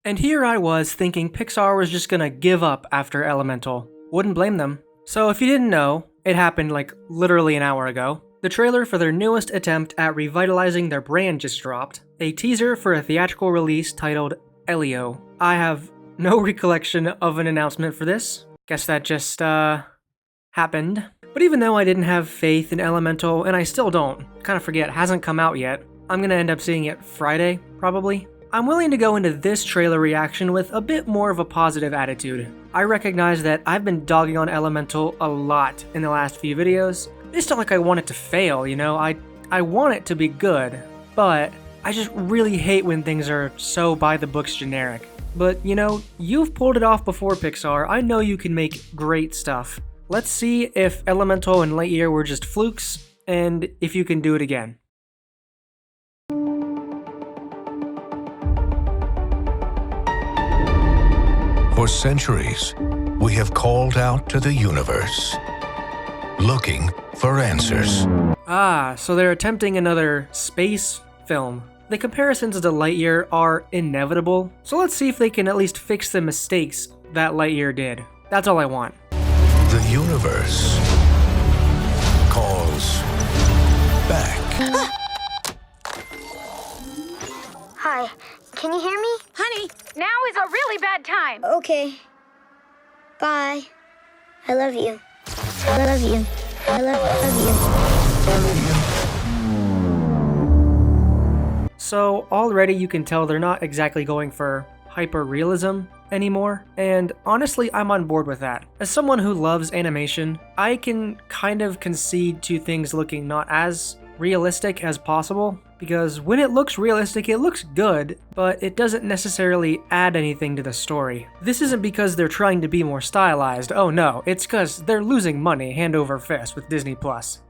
And here I was thinking Pixar was just gonna give up after Elemental. Wouldn't blame them. So if you didn't know, it happened like literally an hour ago. The trailer for their newest attempt at revitalizing their brand just dropped. A teaser for a theatrical release titled Elio. I have no recollection of an announcement for this. Guess that just, happened. But even though I didn't have faith in Elemental, and I still don't, kind of forget, hasn't come out yet, I'm gonna end up seeing it Friday, probably. I'm willing to go into this trailer reaction with a bit more of a positive attitude. I recognize that I've been dogging on Elemental a lot in the last few videos. It's not like I want it to fail, you know? I want it to be good, but I just really hate when things are so by the books generic. But you know, you've pulled it off before, Pixar. I know you can make great stuff. Let's see if Elemental and Lightyear were just flukes, and if you can do it again. For centuries, we have called out to the universe, looking for answers. Ah, so they're attempting another space film. The comparisons to Lightyear are inevitable, so let's see if they can at least fix the mistakes that Lightyear did. That's all I want. The universe calls back. Hi, can you hear me? Honey, now is a really bad time. Okay. Bye. I love you. I love you. I love you. So already you can tell they're not exactly going for hyper-realism anymore, and honestly I'm on board with that. As someone who loves animation, I can kind of concede to things looking not as realistic as possible, because when it looks realistic, it looks good, but it doesn't necessarily add anything to the story. This isn't because they're trying to be more stylized, oh no, it's because they're losing money hand over fist with Disney+.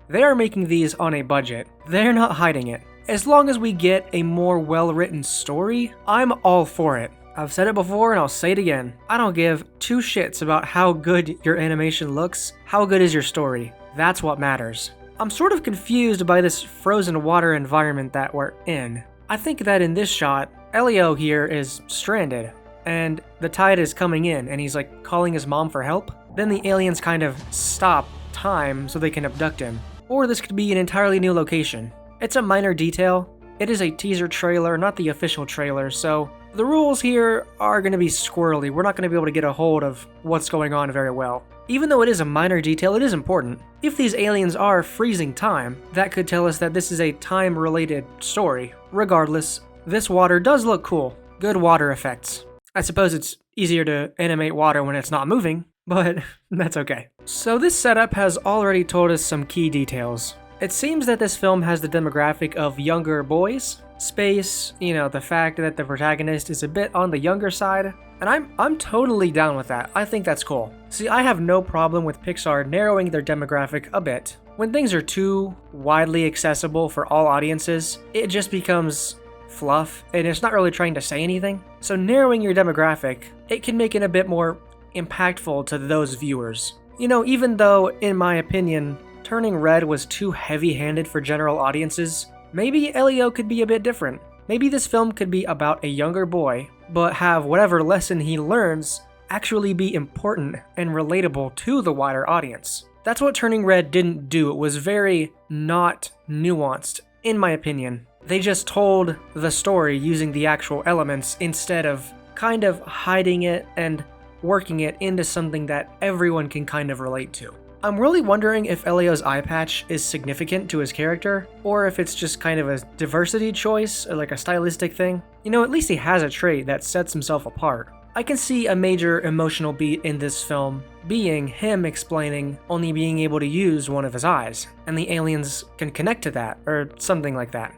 They are making these on a budget. They're not hiding it. As long as we get a more well-written story, I'm all for it. I've said it before and I'll say it again. I don't give two shits about how good your animation looks. How good is your story? That's what matters. I'm sort of confused by this frozen water environment that we're in. I think that in this shot, Elio here is stranded, and the tide is coming in, and he's like calling his mom for help. Then the aliens kind of stop time so they can abduct him. Or this could be an entirely new location. It's a minor detail. It is a teaser trailer, not the official trailer, so the rules here are going to be squirrely. We're not going to be able to get a hold of what's going on very well. Even though it is a minor detail, it is important. If these aliens are freezing time, that could tell us that this is a time-related story. Regardless, this water does look cool. Good water effects. I suppose it's easier to animate water when it's not moving, but that's okay. So this setup has already told us some key details. It seems that this film has the demographic of younger boys. Space, you know, the fact that the protagonist is a bit on the younger side, and I'm totally down with that. I think that's cool. See, I have no problem with Pixar narrowing their demographic a bit. When things are too widely accessible for all audiences, it just becomes fluff, and it's not really trying to say anything. So narrowing your demographic, it can make it a bit more impactful to those viewers. You know, even though, in my opinion, Turning Red was too heavy-handed for general audiences, maybe Elio could be a bit different. Maybe this film could be about a younger boy, but have whatever lesson he learns actually be important and relatable to the wider audience. That's what Turning Red didn't do. It was very not nuanced, in my opinion. They just told the story using the actual elements instead of kind of hiding it and working it into something that everyone can kind of relate to. I'm really wondering if Elio's eye patch is significant to his character, or if it's just kind of a diversity choice, or like a stylistic thing. You know, at least he has a trait that sets himself apart. I can see a major emotional beat in this film being him explaining only being able to use one of his eyes, and the aliens can connect to that, or something like that.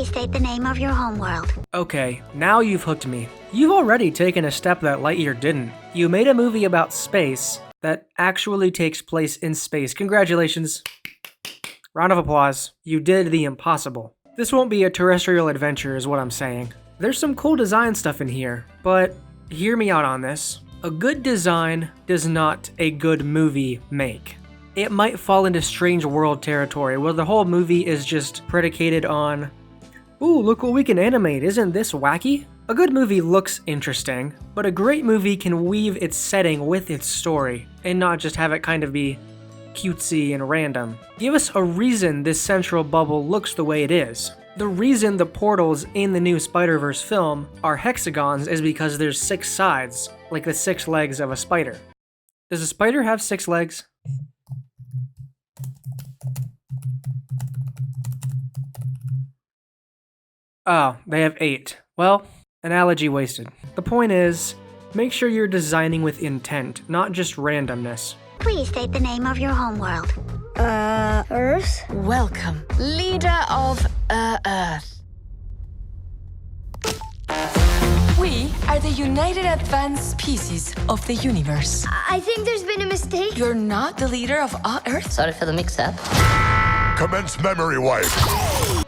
State the name of your homeworld. Okay, now you've hooked me. You've already taken a step that Lightyear didn't. You made a movie about space that actually takes place in space. Congratulations. Round of applause. You did the impossible. This won't be a terrestrial adventure is what I'm saying. There's some cool design stuff in here, but hear me out on this. A good design does not a good movie make. It might fall into strange world territory where the whole movie is just predicated on, ooh, look what we can animate, isn't this wacky? A good movie looks interesting, but a great movie can weave its setting with its story and not just have it kind of be cutesy and random. Give us a reason this central bubble looks the way it is. The reason the portals in the new Spider-Verse film are hexagons is because there's 6 sides, like the 6 legs of a spider. Does a spider have 6 legs? Oh, they have 8. Well, analogy wasted. The point is, make sure you're designing with intent, not just randomness. Please state the name of your homeworld. Earth? Welcome, leader of Earth. We are the United Advanced Species of the universe. I think there's been a mistake. You're not the leader of Earth? Sorry for the mix-up. Commence memory wipe.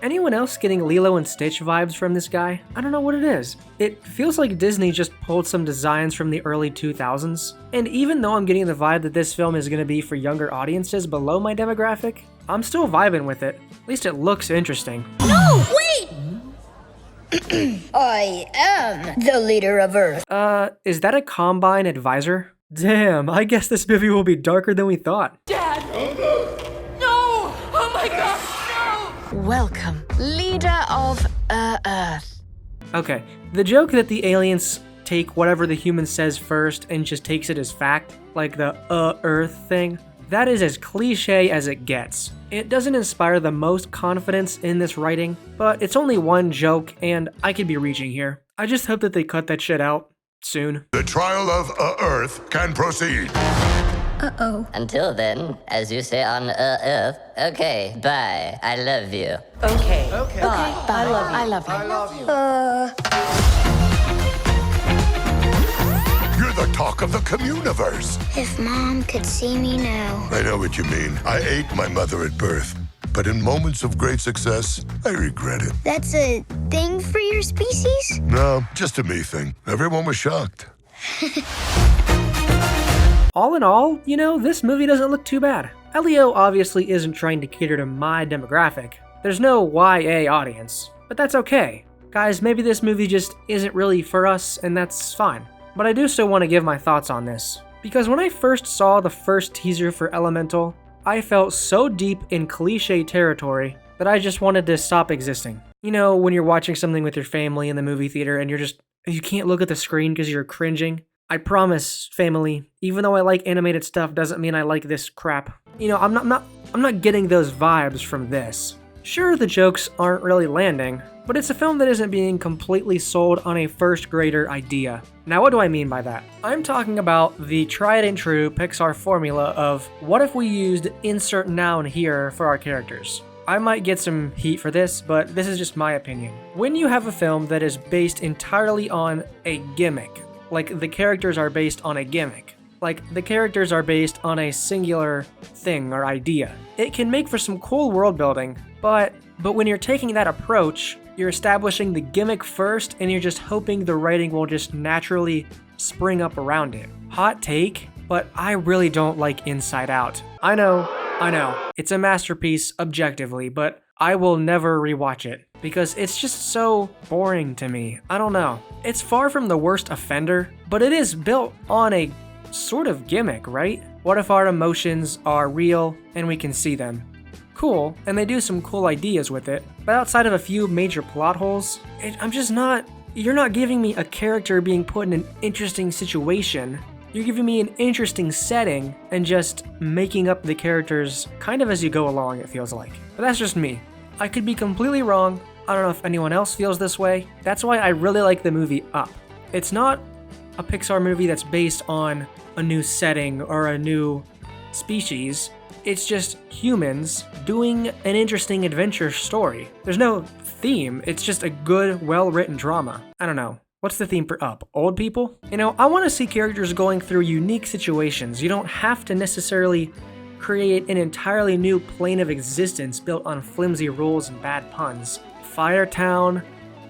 Anyone else getting Lilo and Stitch vibes from this guy? I don't know what it is. It feels like Disney just pulled some designs from the early 2000s. And even though I'm getting the vibe that this film is going to be for younger audiences below my demographic, I'm still vibing with it. At least it looks interesting. No, wait! I am the leader of Earth. Is that a Combine advisor? Damn, I guess this movie will be darker than we thought. Dad! No! Oh my gosh, no! Welcome, leader of Earth. Okay, the joke that the aliens take whatever the human says first and just takes it as fact, like the Earth thing, that is as cliche as it gets. It doesn't inspire the most confidence in this writing, but it's only one joke and I could be reaching here. I just hope that they cut that shit out soon. The trial of Earth can proceed. Uh-oh. Until then, as you say on Earth, okay, bye. I love you. Okay. Bye. I love you. You're the talk of the communiverse. If Mom could see me now. I know what you mean. I ate my mother at birth. But in moments of great success, I regret it. That's a thing for your species? No, just a me thing. Everyone was shocked. All in all, you know, this movie doesn't look too bad. Elio obviously isn't trying to cater to my demographic. There's no YA audience, but that's okay. Guys, maybe this movie just isn't really for us, and that's fine. But I do still want to give my thoughts on this. Because when I first saw the first teaser for Elemental, I felt so deep in cliche territory that I just wanted to stop existing. You know, when you're watching something with your family in the movie theater and you can't look at the screen because you're cringing. I promise, family, even though I like animated stuff doesn't mean I like this crap. You know, I'm not getting those vibes from this. Sure, the jokes aren't really landing, but it's a film that isn't being completely sold on a first grader idea. Now, what do I mean by that? I'm talking about the tried and true Pixar formula of what if we used insert noun here for our characters? I might get some heat for this, but this is just my opinion. When you have a film that is based entirely on a gimmick, like the characters are based on a gimmick, like the characters are based on a singular thing or idea, it can make for some cool world building, but when you're taking that approach, you're establishing the gimmick first and you're just hoping the writing will just naturally spring up around it. Hot take, but I really don't like Inside Out. I know, it's a masterpiece objectively, but I will never rewatch it because it's just so boring to me. I don't know. It's far from the worst offender, but it is built on a sort of gimmick, right? What if our emotions are real and we can see them? Cool, and they do some cool ideas with it, but outside of a few major plot holes, you're not giving me a character being put in an interesting situation. You're giving me an interesting setting and just making up the characters kind of as you go along, it feels like. But that's just me. I could be completely wrong. I don't know if anyone else feels this way. That's why I really like the movie Up. It's not a Pixar movie that's based on a new setting or a new species. It's just humans doing an interesting adventure story. There's no theme. It's just a good, well-written drama. I don't know. What's the theme for Up? Old people? You know, I want to see characters going through unique situations. You don't have to necessarily create an entirely new plane of existence built on flimsy rules and bad puns. Fire town,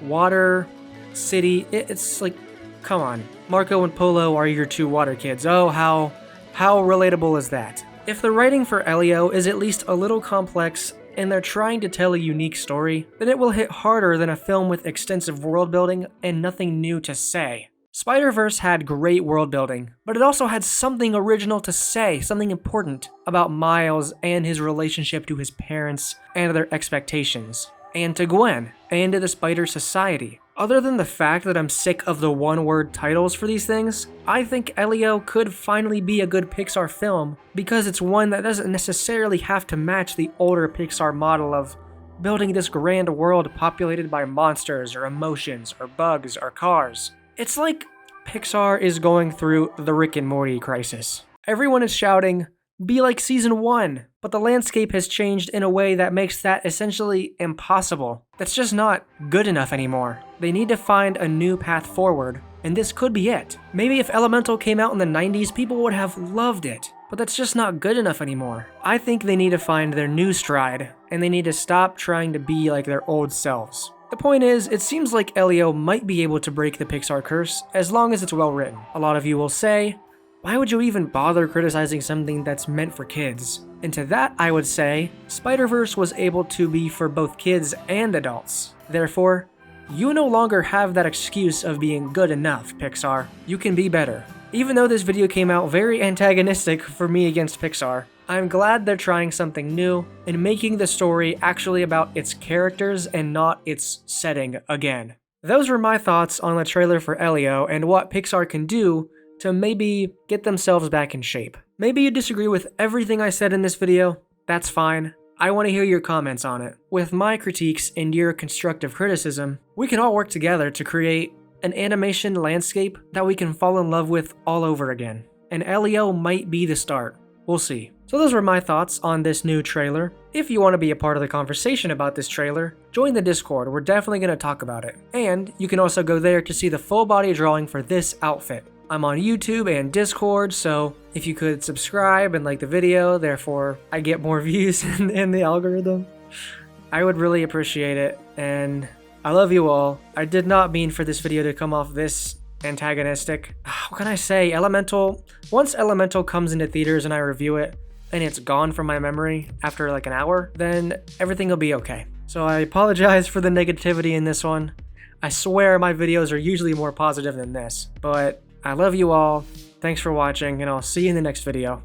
water, city, it's like, come on. Marco and Polo are your two water kids. Oh, how relatable is that? If the writing for Elio is at least a little complex and they're trying to tell a unique story, then it will hit harder than a film with extensive world building and nothing new to say. Spider-Verse had great world building, but it also had something original to say, something important about Miles and his relationship to his parents and their expectations, and to Gwen, and to the Spider Society. Other than the fact that I'm sick of the one-word titles for these things, I think Elio could finally be a good Pixar film because it's one that doesn't necessarily have to match the older Pixar model of building this grand world populated by monsters or emotions or bugs or cars. It's like Pixar is going through the Rick and Morty crisis. Everyone is shouting, "Be like season 1," but the landscape has changed in a way that makes that essentially impossible. That's just not good enough anymore. They need to find a new path forward, and this could be it. Maybe if Elemental came out in the 90s, people would have loved it, but that's just not good enough anymore. I think they need to find their new stride, and they need to stop trying to be like their old selves. The point is, it seems like Elio might be able to break the Pixar curse as long as it's well written. A lot of you will say, why would you even bother criticizing something that's meant for kids? And to that I would say, Spider-Verse was able to be for both kids and adults. Therefore, you no longer have that excuse of being good enough, Pixar. You can be better. Even though this video came out very antagonistic for me against Pixar, I'm glad they're trying something new and making the story actually about its characters and not its setting again. Those were my thoughts on the trailer for Elio and what Pixar can do to maybe get themselves back in shape. Maybe you disagree with everything I said in this video, that's fine. I want to hear your comments on it. With my critiques and your constructive criticism, we can all work together to create an animation landscape that we can fall in love with all over again. And Elio might be the start. We'll see. So those were my thoughts on this new trailer. If you want to be a part of the conversation about this trailer, join the Discord. We're definitely going to talk about it. And you can also go there to see the full body drawing for this outfit. I'm on YouTube and Discord, so if you could subscribe and like the video, therefore I get more views in the algorithm, I would really appreciate it. And I love you all. I did not mean for this video to come off this antagonistic. What can I say? Once Elemental comes into theaters and I review it, and it's gone from my memory after like an hour, then everything will be okay. So I apologize for the negativity in this one. I swear my videos are usually more positive than this, but I love you all. Thanks for watching, and I'll see you in the next video.